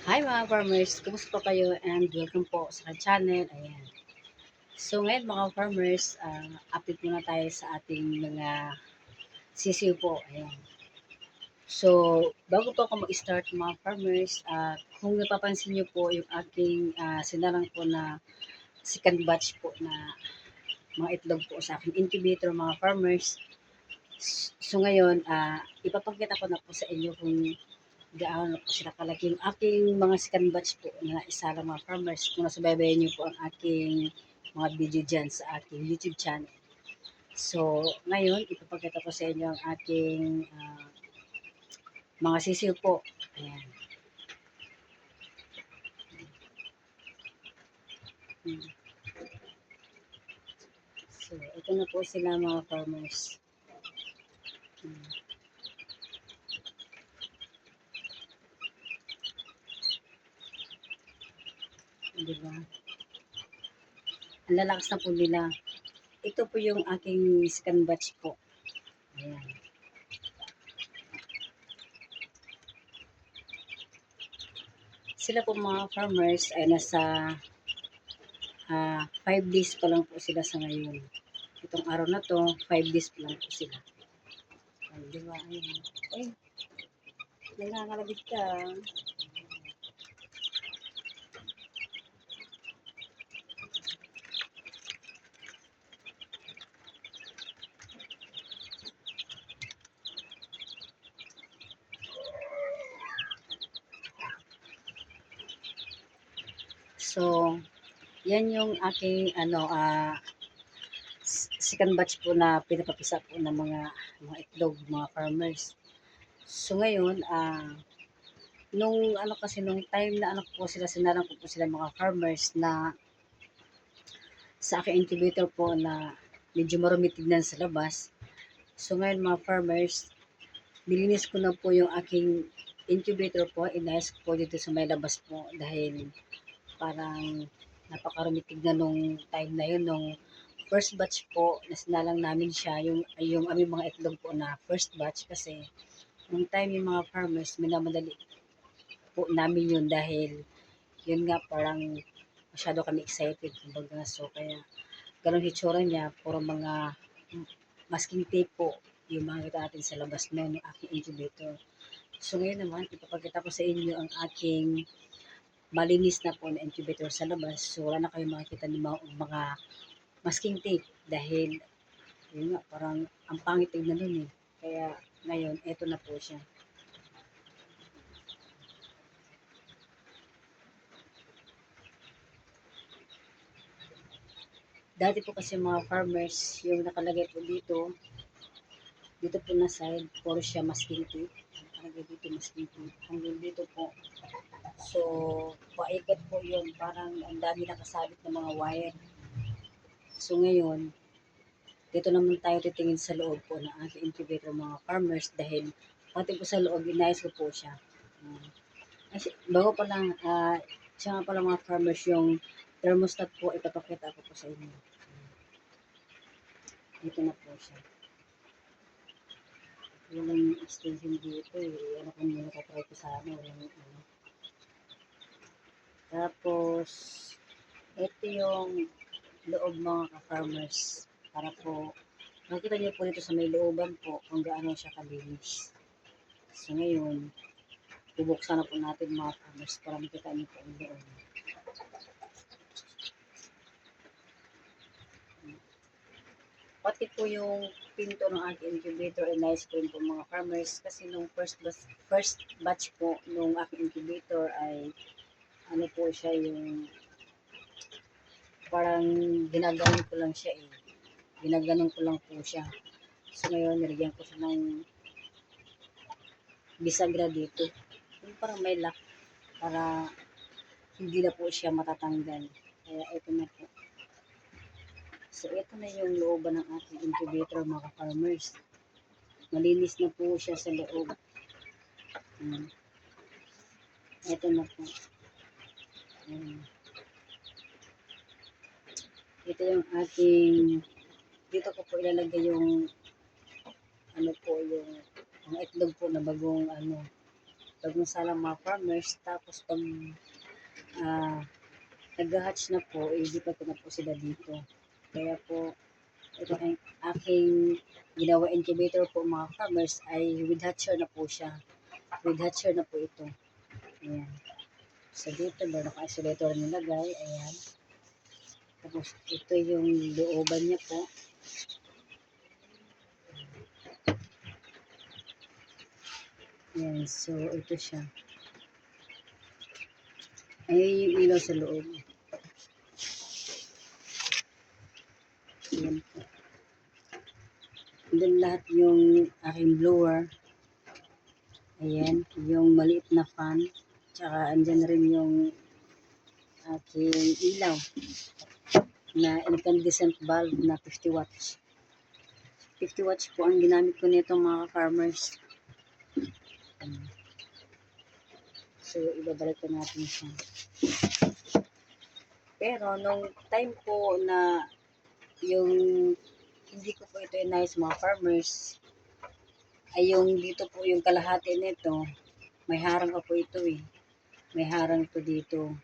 Hi mga farmers, kumusta po kayo and welcome po sa channel. Ayan. So ngayon mga farmers, update muna tayo sa ating mga sisiw po. Ayan. So bago po ako mag-start mga farmers, kung napapansin niyo po yung aking sinarang po na second batch po na mga itlog po sa aking incubator mga farmers. So ngayon, ipapakita ko na po sa inyo kung gaano po sila kalaki yung aking mga second batch po na isa lang mga farmers. Kung nasubaybayan niyo po ang aking mga video dyan sa aking YouTube channel. So, ngayon, ipapakita ko sa inyo ang aking mga sisiw po. Ayan. So, ito na po sila mga farmers. Diba? Ang lalakas na po nila. Ito po yung aking second batch po. Ayan. Sila po mga farmers ay nasa 5 days pa lang po sila sa ngayon. Itong araw na to, 5 days pa lang po sila. Ay, di ba? Ayun. Ay, nangangalabit ka. So, yan yung aking second batch po na pinapapisa po ng mga itlog, mga farmers. So ngayon, nung kasi nung time na po sila, sinalang ko po sila mga farmers na sa aking incubator po na medyo marumi tignan sa labas. So ngayon mga farmers, nilinis ko na po yung aking incubator po, inayos ko po dito sa may labas po dahil parang napakarumi tignan nung time na yun, nung first batch po, na sinalang namin siya, yung aming mga itlog po na first batch kasi nung time yung mga farmers, minamadali po namin yun dahil yun nga parang masyado kami excited kumbaga. So kaya ganun hitsura niya, puro mga masking tape po yung mga kita natin sa labas noon ng aking incubator. So ngayon naman, ipapakita ko sa inyo ang aking malinis na po na incubator sa labas. So wala na kayo makikita ng mga masking tape dahil yun nga, parang ang pangit tignan nun eh. Kaya ngayon, eto na po siya. Dati po kasi mga farmers, yung nakalagay po dito po na side, puro siya masking tape. Nakalagay dito masking tape. Hanggang dito po. So, paikot po yun. Parang ang dami nakasabit ng mga wire. So ngayon, dito naman tayo titingin sa loob po ng aking incubator mga farmers dahil pati po sa loob, inayos ko po siya. Bago pa lang, siya nga pala mga farmers yung thermostat po, ipapakita ko po sa inyo. Dito na po siya. Walang extension dito eh. Ano kung muna katry ko sa walang ano. Tapos, ito yung loob mga ka-farmers. Para po, makikita niyo po dito sa may looban po kung gaano siya kalinis. So ngayon, bubuksan na po natin mga farmers para makita niyo po ang loob. Pati po yung pinto ng aking incubator ay nice po rin po mga farmers kasi nung first batch po nung aking incubator ay ano po siya yung parang ginaganon ko lang siya eh. Ginaganon ko lang po siya. So ngayon nilagyan ko siya ng bisagra dito. Yung parang may lock para hindi na po siya matatanggal. Kaya ito na po. So ito na yung looban ng aking incubator mga farmers. Malinis na po siya sa loob. Ito na po. Ito yung aking, dito ko po ilalagay yung ano po yung mga itlog po na bagong ano pag nasalang mga farmers, tapos pag ah, nag-hatch na po, ilipat ko na po sila dito. Kaya po, ito ang aking ginawa incubator po mga farmers ay with hatcher na po siya. With hatcher na po ito. Ayan. So dito, ba naka-isolator nilagay. Ayan. Tapos ito yung looban niya po. Ayan. So ito siya. Ayan yung ilaw sa loob. Ayan po. Doon lahat yung aking blower. Ayan. Yung maliit na fan. Tsaka andyan rin yung aking ilaw na incandescent bulb na 50 watts. 50 watts po ang ginamit ko nito mga farmers. So, ibabalik ko natin siya. Pero, nung time po na yung hindi ko po ito inayos mga farmers, ay yung dito po yung kalahati nito, may harang pa po ito eh. May harang to dito.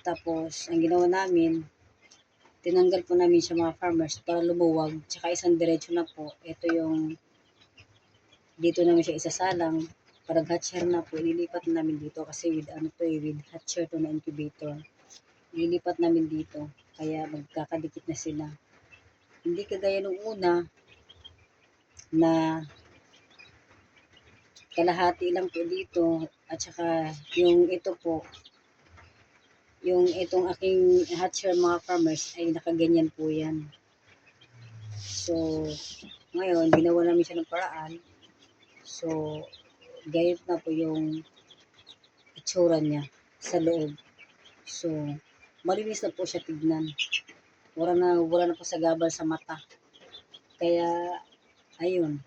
Tapos, ang ginawa namin, tinanggal po namin siya mga farmers para lumuwag. Tsaka isang diretso na po. Ito yung dito namin siya isasalang. Para hatcher na po, ililipat namin dito kasi with ano to eh, with hatcher to na incubator. Ililipat namin dito. Kaya magkakadikit na sila. Hindi kagaya nung una na kalahati lang po dito at saka yung ito po, yung itong aking hatcher mga farmers ay nakaganyan po yan. So, ngayon, ginawa namin siya ng paraan. So, gayet na po yung itsura niya sa loob. So, malinis na po siya tignan. Wala na po sa gabal sa mata. Kaya, ayun.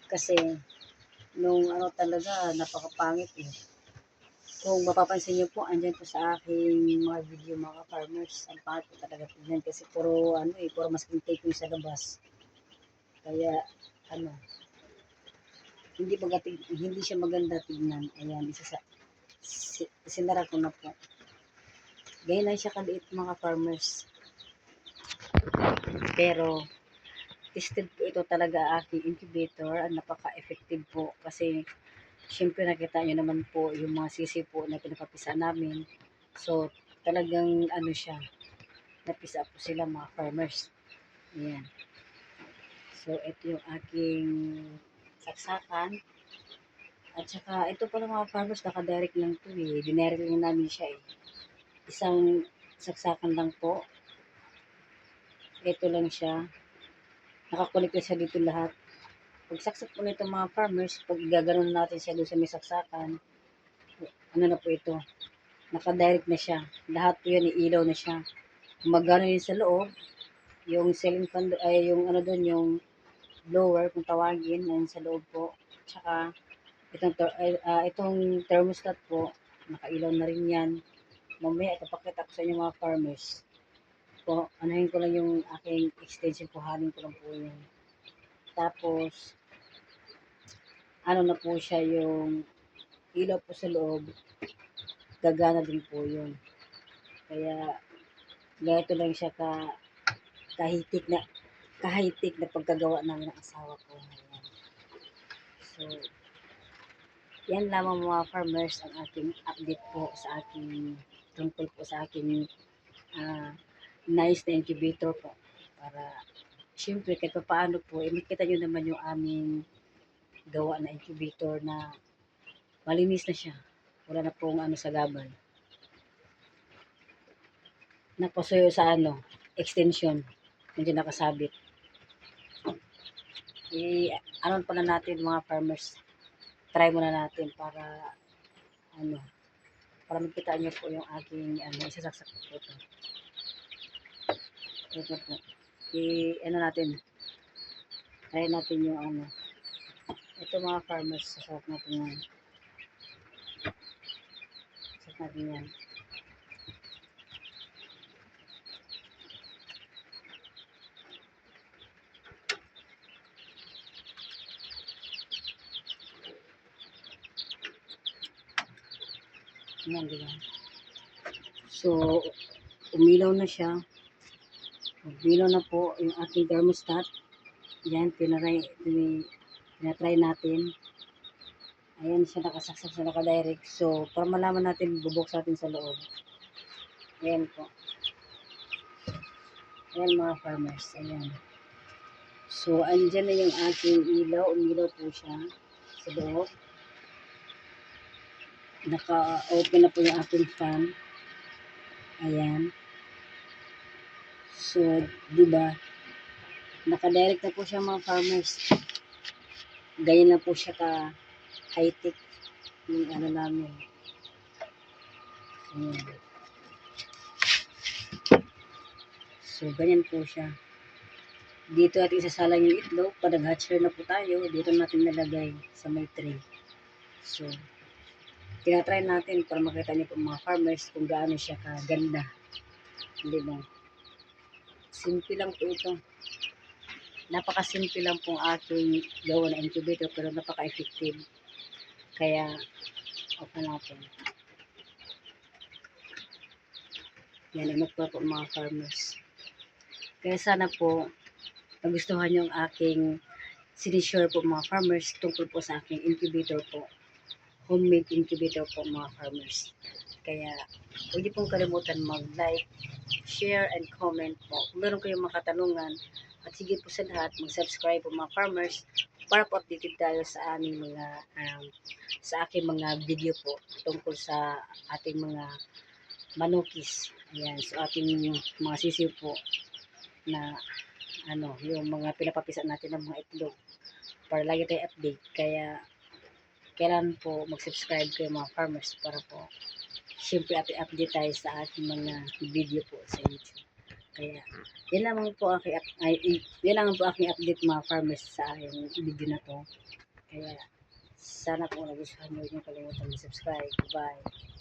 Kasi, nung ano talaga, napakapangit eh. Kung mapapansin niyo po, andyan po sa aking mga video mga farmers, ang pangit po talaga tignan kasi puro ano eh, puro masking tape yung sa labas. Kaya, ano, hindi siya maganda tignan. Ayan, sinara ko na po. Ganyan lang siya kaliit mga farmers. Pero, tested po ito talaga aking incubator. Ang napaka-effective po kasi syempre nakita nyo naman po yung mga sisi po na pinapapisa namin. So, talagang ano siya, napisa po sila mga farmers. Ayan. So, ito yung aking saksakan. At saka, ito pala mga farmers, naka-direct lang to eh. Dinirect lang namin siya eh. Isang saksakan lang po. Ito lang siya. Nakakulik na siya dito lahat. Pag saksak po nito mga farmers, pag gaganon natin siya doon sa may saksakan, ano na po ito, naka-direct na siya. Lahat po yan, iilaw na siya. Magano yun sa loob, yung ceiling fan, ay yung ano doon, yung blower, kung tawagin, ayun sa loob po. Tsaka, itong thermostat po, nakailaw na rin yan. Mamaya, ipapakita ko sa inyo mga farmers. Po, anahin ko lang yung aking extension, kuhanin ko lang po yun. Tapos, ano na po siya yung ilaw po sa loob, gagana din po yun. Kaya, ganito lang siya kahitik na pagkagawa namin ng asawa ko. Ayan. So, yan lamang mga farmers ang aking update po sa aking tungkol po sa aking uh, nice na incubator po. Para, syempre, kahit pa paano po, makita nyo naman yung aming gawa na incubator na malinis na siya. Wala na pong ano sa gabal. Napasuyo sa ano, extension. Hindi nakasabit. Ano pala natin mga farmers. Try muna natin para ano, para makita nyo po yung aking ano, isasaksak po ito. Ito po. Ano natin. Try natin yung ano. Ito mga farmers, sasarap natin yan. Sasarap natin yan. Yan, di ba? So, umilaw na siya. Umilaw na po yung ating thermostat. Yan, tinatry natin. Ayan siya, nakasaksak siya, nakadirect. So, para malaman natin, bubuksan natin sa loob. Ayan po. Ayan mga farmers. Ayan. So, andyan na yung ating ilaw. Umilaw po siya sa loob. Naka-open na po yung ating fan. Ayan. So, di ba? Naka-direct na po siya mga farmers. Ganyan na po siya ka high-tech yung ano namin. Ayan. So, ganyan po siya. Dito natin isasalang yung itlog. Pag nag-hatcher na po tayo, dito natin nalagay sa may tray. So, tinatry natin para makita niyo po mga farmers kung gaano siya kaganda. Hindi ba? Simple lang po ito. Napaka-simple lang pong aking gawa na incubator pero napaka-effective. Kaya, okay natin. Yan, ingat po mga farmers. Kaya sana po, nagustuhan yung aking sinishare po mga farmers tungkol po sa aking incubator po. Homemade incubator po mga farmers. Kaya, huwag niyo pong kalimutan mag-like, share, and comment po. Kung meron kayong mga katanungan, at sige po sa lahat, mag-subscribe po mga farmers para po updated tayo sa aming mga sa aking mga video po tungkol sa ating mga manukis. Ayan, so ating mga sisiw po na yung mga pinapapisan natin ng mga itlog para lagi tayo update. Kaya kailan po mag-subscribe kayo mga farmers para po siyempre update tayo sa ating mga video po sa YouTube. Kaya yan lamang po aking update mga farmers sa aking video na to. Kaya sana po nagustuhan nyo yung kalimutan mag-subscribe. Bye!